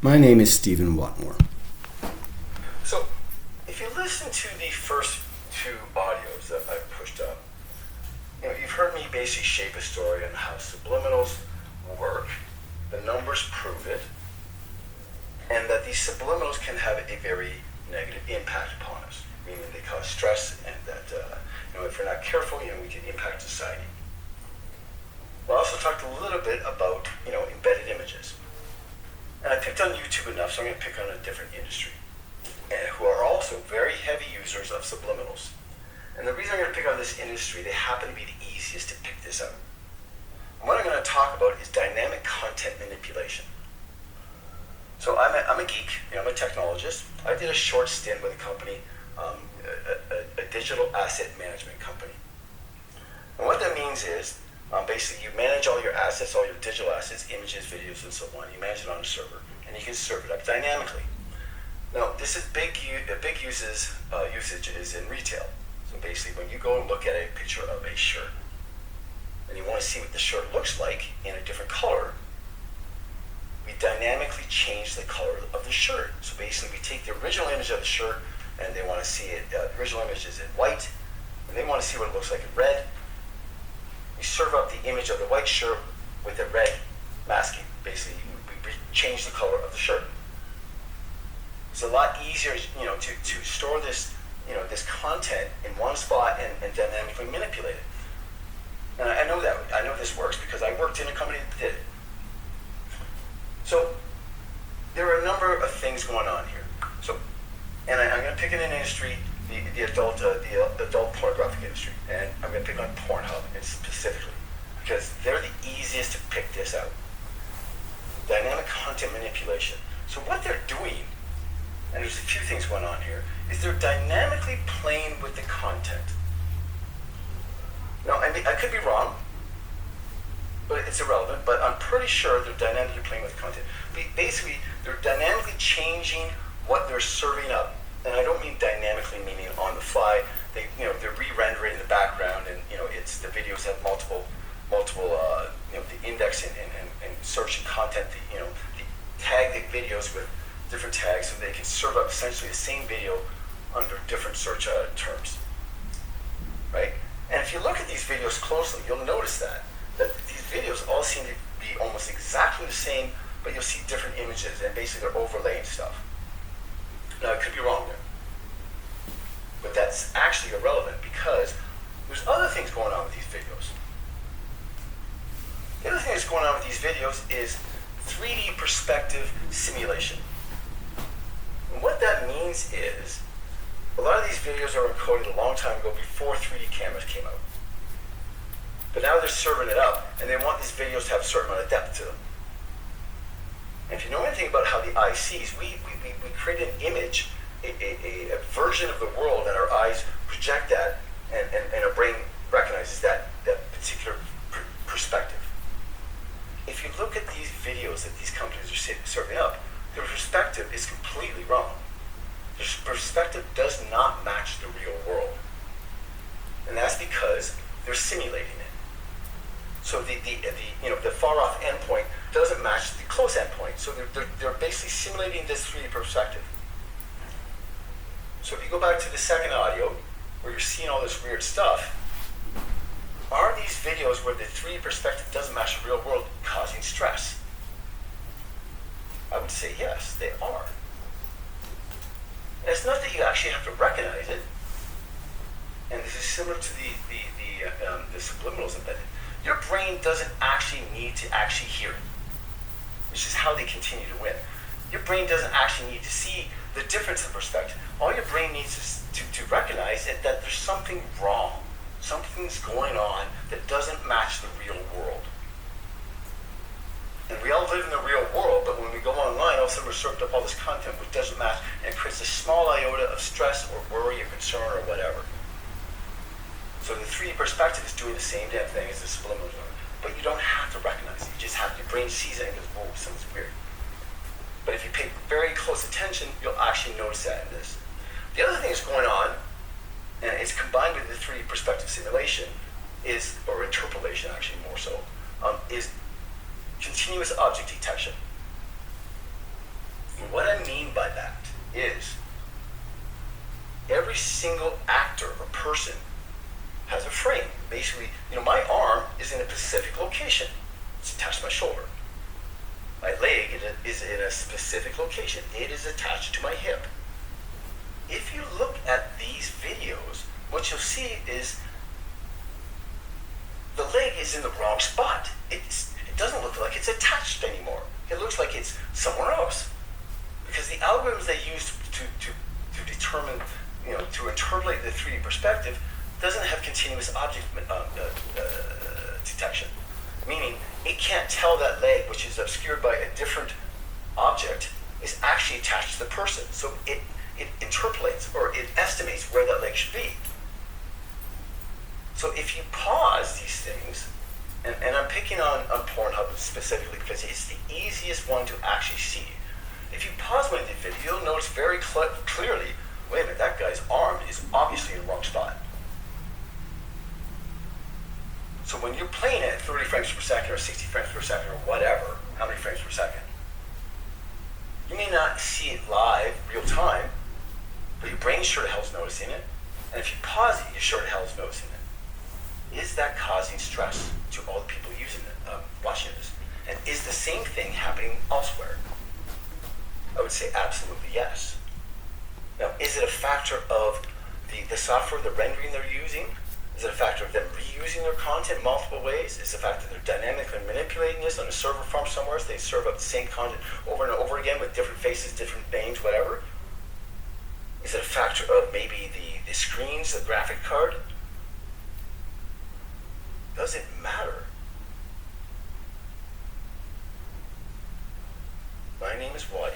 My name is Stephen Watmore. So, if you listen to the first two audios that I pushed up, you've heard me basically shape a story on how subliminals work, the numbers prove it, and that these subliminals can have a very negative impact upon us, meaning they cause stress, and that if we're not careful, we can impact society. We also talked a little bit about embedded images, and I picked on YouTube enough, so I'm going to pick on a different industry, who are also very heavy users of subliminals. And the reason I'm going to pick on this industry, they happen to be the easiest to pick this out. And what I'm going to talk about is dynamic content manipulation. So I'm a geek, I'm a technologist. I did a short stint with a company, a digital asset management company. And what that means is, basically you manage all your assets, all your digital assets, images, videos, and so on. You manage it on a server, and you can serve it up dynamically. Now, this is big usage is in retail. So basically, when you go and look at a picture of a shirt, and you want to see what the shirt looks like in a different color, we dynamically change the color of the shirt. So basically, we take the original image of the shirt, and they want to see it, the original image is in white, and they want to see what it looks like in red. We serve up the image of the white shirt with the red masking. Basically, we change the color of the shirt. It's a lot easier, to store this, this content in one spot and dynamically manipulate it. And I know this works because I worked in a company that did it. So there are a number of things going on here. So, and I'm going to pick in an industry, the adult pornographic industry, and I'm going to pick on Pornhub specifically because they're the easiest to pick this out. Dynamic content manipulation. So what they're doing, and there's a few things going on here, is they're dynamically playing with the content. Now, I could be wrong, but it's irrelevant, but I'm pretty sure they're dynamically playing with the content. Basically, they're dynamically changing what they're serving up. And I don't mean dynamically, meaning on the fly. They're re-rendering the background, and the videos have multiple, the indexing and searching content. The tag the videos with different tags, so they can serve up essentially the same video under different search terms, right? And if you look at these videos closely, you'll notice that these videos all seem to be almost exactly the same, but you'll see different images, and basically they're overlaying stuff. Now, I could be wrong there, but that's actually irrelevant because there's other things going on with these videos. The other thing that's going on with these videos is 3D perspective simulation. And what that means is a lot of these videos are encoded a long time ago before 3D cameras came out. But now they're serving it up, and they want these videos to have a certain amount of depth to them. And if you know anything about how the eye sees, we create an image, a version of the world, and our eyes project that, and our brain recognizes that particular perspective. If you look at these videos that these companies are serving up, their perspective is completely wrong. Their perspective does not match the real world. And that's because they're simulating it. So the far off endpoint doesn't match the close endpoint. So they're basically simulating this 3D perspective. So if you go back to the second audio, where you're seeing all this weird stuff, are these videos where the 3D perspective doesn't match the real world causing stress? I would say yes, they are. And it's not that you actually have to recognize it. And this is similar to the subliminals embedded. Your brain doesn't actually need to actually hear it, which is how they continue to win. Your brain doesn't actually need to see the difference in perspective. All your brain needs is to recognize that there's something wrong. Something's going on that doesn't match the real world. And we all live in the real world, but when we go online, all of a sudden we're served up all this content which doesn't match, and it creates a small iota of stress or worry or concern or whatever. So the 3D perspective is doing the same damn thing as the subliminal, but you don't have to recognize it. You just have, your brain sees it and goes, whoa, something's weird. But if you pay very close attention, you'll actually notice that in this. The other thing that's going on, and it's combined with the 3D perspective simulation, or interpolation actually more so, is continuous object detection. every single actor or person has a frame. Basically, my arm is in a specific location. It's attached to my shoulder. My leg is in a specific location. It is attached to my hip. If you look at these videos, what you'll see is the leg is in the wrong spot. It doesn't look like it's attached anymore. It looks like it's somewhere else. Because the algorithms they use to determine, to interpolate the 3D perspective doesn't have continuous object detection. Meaning, it can't tell that leg, which is obscured by a different object, is actually attached to the person. So it interpolates, or it estimates where that leg should be. So if you pause these things, and I'm picking on Pornhub specifically because it's the easiest one to actually see. If you pause one of the video, you'll notice very clearly, wait a minute, that guy's arm is obviously in the wrong spot. So when you're playing at 30 frames per second or 60 frames per second or whatever, how many frames per second, you may not see it live, real time, but your brain sure the hell's noticing it. And if you pause it, you sure the hell's noticing it. Is that causing stress to all the people using it, watching this? And is the same thing happening elsewhere? I would say absolutely yes. Now, is it a factor of the software, the rendering they're using? Is it a factor of them reusing their content multiple ways? Is it a factor they're dynamically manipulating this on a server farm somewhere so they serve up the same content over and over again with different faces, different names, whatever? Is it a factor of maybe the screens, the graphic card? Does it matter? My name is Whatty.